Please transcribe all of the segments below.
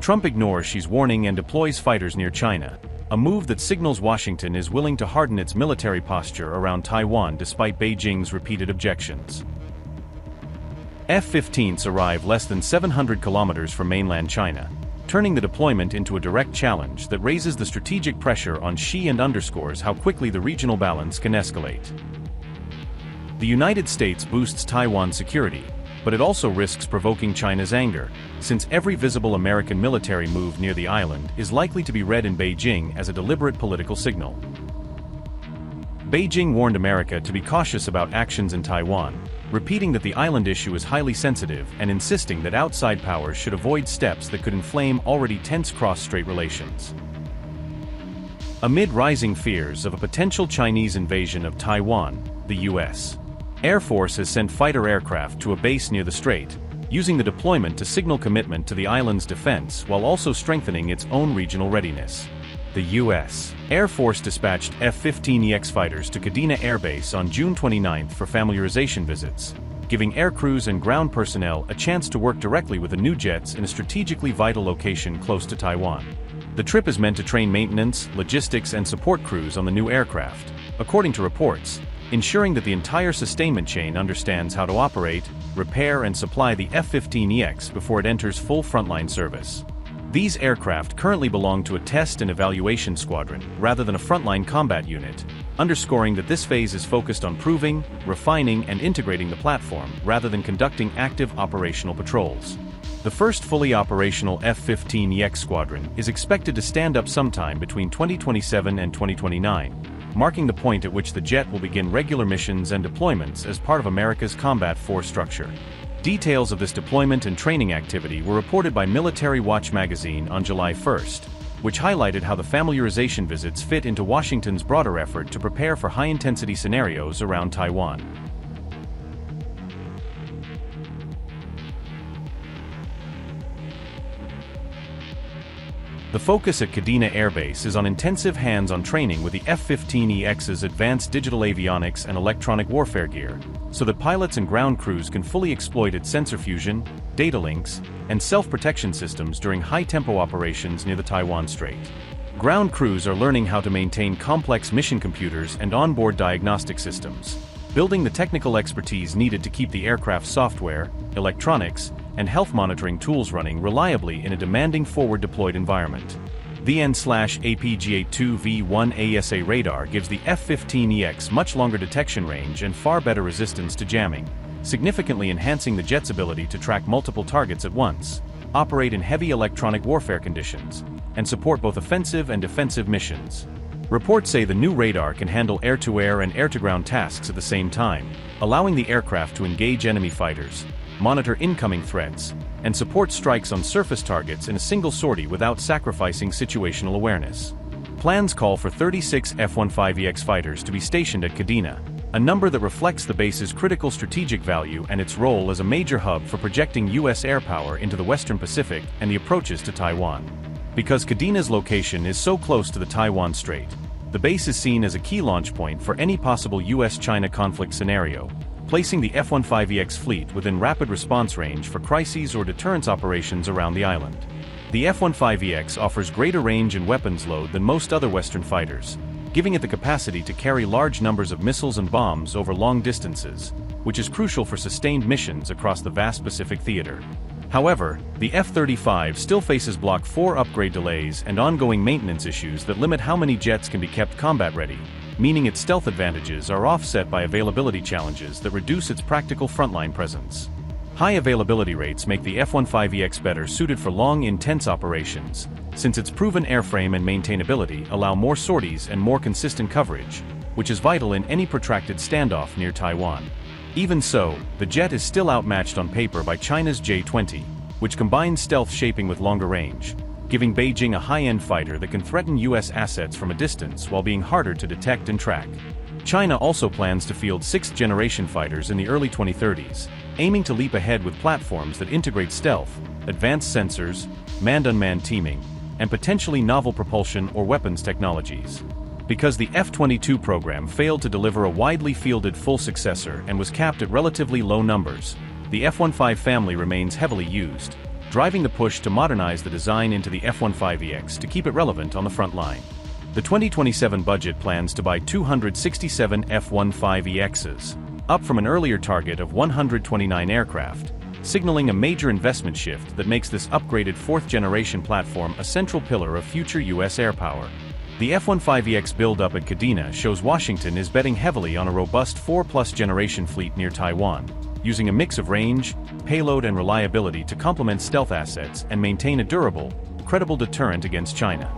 Trump ignores Xi's warning and deploys fighters near China, a move that signals Washington is willing to harden its military posture around Taiwan despite Beijing's repeated objections. F-15s arrive less than 700 kilometers from mainland China, turning the deployment into a direct challenge that raises the strategic pressure on Xi and underscores how quickly the regional balance can escalate. The United States boosts Taiwan's security, but it also risks provoking China's anger, since every visible American military move near the island is likely to be read in Beijing as a deliberate political signal. Beijing warned America to be cautious about actions in Taiwan, repeating that the island issue is highly sensitive and insisting that outside powers should avoid steps that could inflame already tense cross-strait relations. Amid rising fears of a potential Chinese invasion of Taiwan, the U.S. Air Force has sent fighter aircraft to a base near the Strait, using the deployment to signal commitment to the island's defense while also strengthening its own regional readiness. The U.S. Air Force dispatched F-15EX fighters to Kadena Air Base on June 29 for familiarization visits, giving air crews and ground personnel a chance to work directly with the new jets in a strategically vital location close to Taiwan. The trip is meant to train maintenance, logistics, and support crews on the new aircraft, according to reports, ensuring that the entire sustainment chain understands how to operate, repair, and supply the F-15EX before it enters full frontline service. These aircraft currently belong to a test and evaluation squadron rather than a frontline combat unit, underscoring that this phase is focused on proving, refining, and integrating the platform rather than conducting active operational patrols. The first fully operational F-15EX squadron is expected to stand up sometime between 2027 and 2029, marking the point at which the jet will begin regular missions and deployments as part of America's combat force structure. Details of this deployment and training activity were reported by Military Watch magazine on July 1, which highlighted how the familiarization visits fit into Washington's broader effort to prepare for high-intensity scenarios around Taiwan. The focus at Kadena Air Base is on intensive hands-on training with the F-15EX's advanced digital avionics and electronic warfare gear, so that pilots and ground crews can fully exploit its sensor fusion, data links, and self-protection systems during high-tempo operations near the Taiwan Strait. Ground crews are learning how to maintain complex mission computers and onboard diagnostic systems, building the technical expertise needed to keep the aircraft's software, electronics, and health monitoring tools running reliably in a demanding forward-deployed environment. The N/APGA-2V1 ASA radar gives the F-15EX much longer detection range and far better resistance to jamming, significantly enhancing the jet's ability to track multiple targets at once, operate in heavy electronic warfare conditions, and support both offensive and defensive missions. Reports say the new radar can handle air-to-air and air-to-ground tasks at the same time, allowing the aircraft to engage enemy fighters, monitor incoming threats, and support strikes on surface targets in a single sortie without sacrificing situational awareness. Plans call for 36 F-15EX fighters to be stationed at Kadena, a number that reflects the base's critical strategic value and its role as a major hub for projecting U.S. air power into the Western Pacific and the approaches to Taiwan. Because Kadena's location is so close to the Taiwan Strait, the base is seen as a key launch point for any possible U.S.-China conflict scenario, placing the F-15EX fleet within rapid response range for crises or deterrence operations around the island. The F-15EX offers greater range and weapons load than most other Western fighters, giving it the capacity to carry large numbers of missiles and bombs over long distances, which is crucial for sustained missions across the vast Pacific theater. However, the F-35 still faces Block 4 upgrade delays and ongoing maintenance issues that limit how many jets can be kept combat-ready, meaning its stealth advantages are offset by availability challenges that reduce its practical frontline presence. High availability rates make the F-15EX better suited for long, intense operations, since its proven airframe and maintainability allow more sorties and more consistent coverage, which is vital in any protracted standoff near Taiwan. Even so, the jet is still outmatched on paper by China's J-20, which combines stealth shaping with longer range, giving Beijing a high-end fighter that can threaten U.S. assets from a distance while being harder to detect and track. China also plans to field sixth-generation fighters in the early 2030s, aiming to leap ahead with platforms that integrate stealth, advanced sensors, manned-unmanned teaming, and potentially novel propulsion or weapons technologies. Because the F-22 program failed to deliver a widely fielded full successor and was capped at relatively low numbers, the F-15 family remains heavily used, driving the push to modernize the design into the F-15EX to keep it relevant on the front line. The 2027 budget plans to buy 267 F-15EXs, up from an earlier target of 129 aircraft, signaling a major investment shift that makes this upgraded fourth-generation platform a central pillar of future U.S. airpower. The F-15EX build-up at Kadena shows Washington is betting heavily on a robust 4+ generation fleet near Taiwan, using a mix of range, payload and reliability to complement stealth assets and maintain a durable, credible deterrent against China.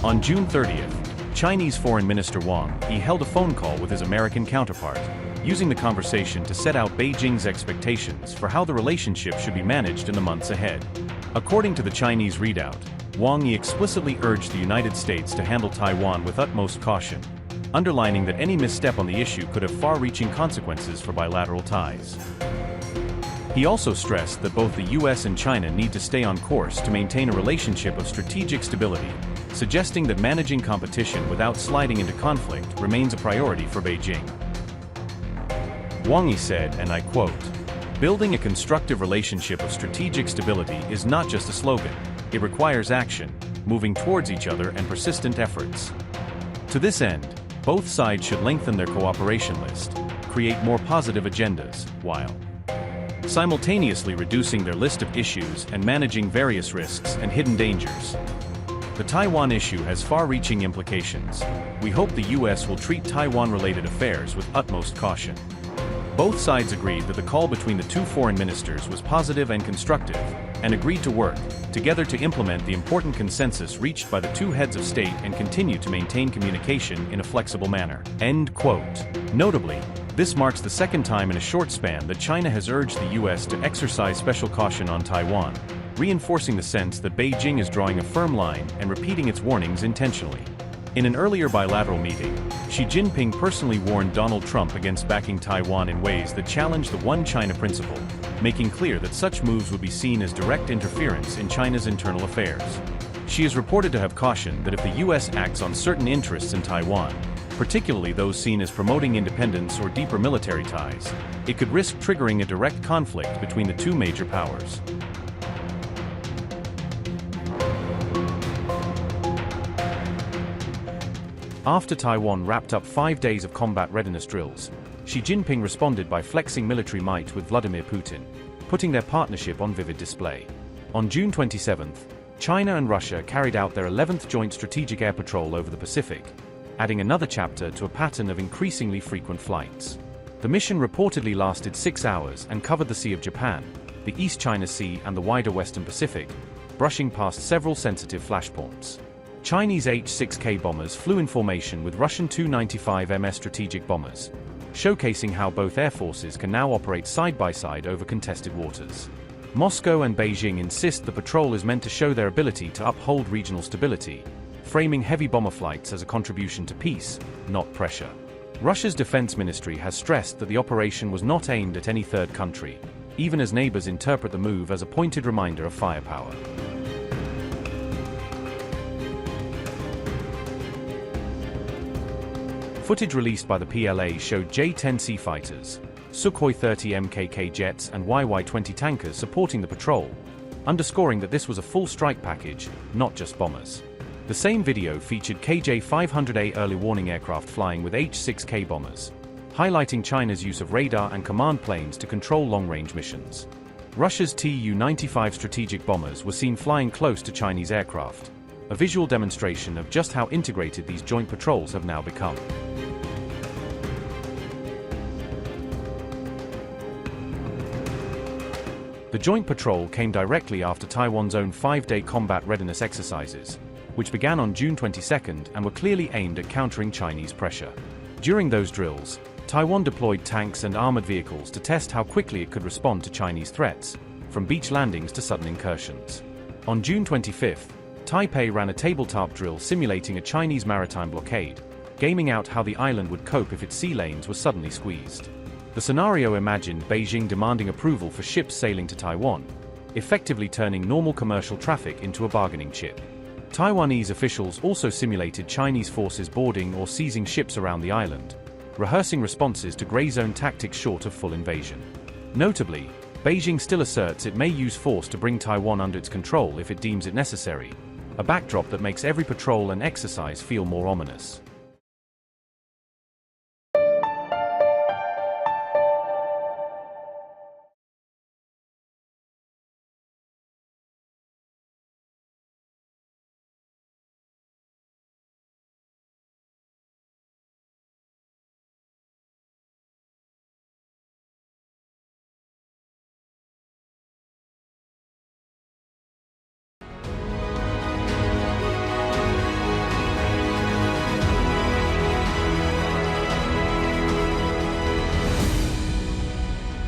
On June 30th, Chinese Foreign Minister Wang Yi held a phone call with his American counterpart, using the conversation to set out Beijing's expectations for how the relationship should be managed in the months ahead. According to the Chinese readout, Wang Yi explicitly urged the United States to handle Taiwan with utmost caution, underlining that any misstep on the issue could have far-reaching consequences for bilateral ties. He also stressed that both the US and China need to stay on course to maintain a relationship of strategic stability, suggesting that managing competition without sliding into conflict remains a priority for Beijing. Wang Yi said, and I quote, "Building a constructive relationship of strategic stability is not just a slogan, it requires action, moving towards each other and persistent efforts. To this end, both sides should lengthen their cooperation list, create more positive agendas, while simultaneously reducing their list of issues and managing various risks and hidden dangers. The Taiwan issue has far-reaching implications. We hope the US will treat Taiwan-related affairs with utmost caution." Both sides agreed that the call between the two foreign ministers was positive and constructive, and agreed to work together to implement the important consensus reached by the two heads of state and continue to maintain communication in a flexible manner. End quote. Notably, this marks the second time in a short span that China has urged the US to exercise special caution on Taiwan, reinforcing the sense that Beijing is drawing a firm line and repeating its warnings intentionally. In an earlier bilateral meeting, Xi Jinping personally warned Donald Trump against backing Taiwan in ways that challenge the One China principle, making clear that such moves would be seen as direct interference in China's internal affairs. Xi is reported to have cautioned that if the US acts on certain interests in Taiwan, particularly those seen as promoting independence or deeper military ties, it could risk triggering a direct conflict between the two major powers. After Taiwan wrapped up 5 days of combat readiness drills, Xi Jinping responded by flexing military might with Vladimir Putin, putting their partnership on vivid display. On June 27th, China and Russia carried out their 11th Joint Strategic Air Patrol over the Pacific, adding another chapter to a pattern of increasingly frequent flights. The mission reportedly lasted 6 hours and covered the Sea of Japan, the East China Sea and the wider Western Pacific, brushing past several sensitive flashpoints. Chinese H-6K bombers flew in formation with Russian Tu-95MS strategic bombers, showcasing how both air forces can now operate side by side over contested waters. Moscow and Beijing insist the patrol is meant to show their ability to uphold regional stability, framing heavy bomber flights as a contribution to peace, not pressure. Russia's defense ministry has stressed that the operation was not aimed at any third country, even as neighbors interpret the move as a pointed reminder of firepower. Footage released by the PLA showed J-10C fighters, Sukhoi 30 MKK jets and YY-20 tankers supporting the patrol, underscoring that this was a full strike package, not just bombers. The same video featured KJ-500A early warning aircraft flying with H-6K bombers, highlighting China's use of radar and command planes to control long-range missions. Russia's Tu-95 strategic bombers were seen flying close to Chinese aircraft, a visual demonstration of just how integrated these joint patrols have now become. The joint patrol came directly after Taiwan's own 5-day combat readiness exercises, which began on June 22nd and were clearly aimed at countering Chinese pressure. During those drills, Taiwan deployed tanks and armored vehicles to test how quickly it could respond to Chinese threats, from beach landings to sudden incursions. On June 25th, Taipei ran a tabletop drill simulating a Chinese maritime blockade, gaming out how the island would cope if its sea lanes were suddenly squeezed. The scenario imagined Beijing demanding approval for ships sailing to Taiwan, effectively turning normal commercial traffic into a bargaining chip. Taiwanese officials also simulated Chinese forces boarding or seizing ships around the island, rehearsing responses to gray zone tactics short of full invasion. Notably, Beijing still asserts it may use force to bring Taiwan under its control if it deems it necessary, a backdrop that makes every patrol and exercise feel more ominous.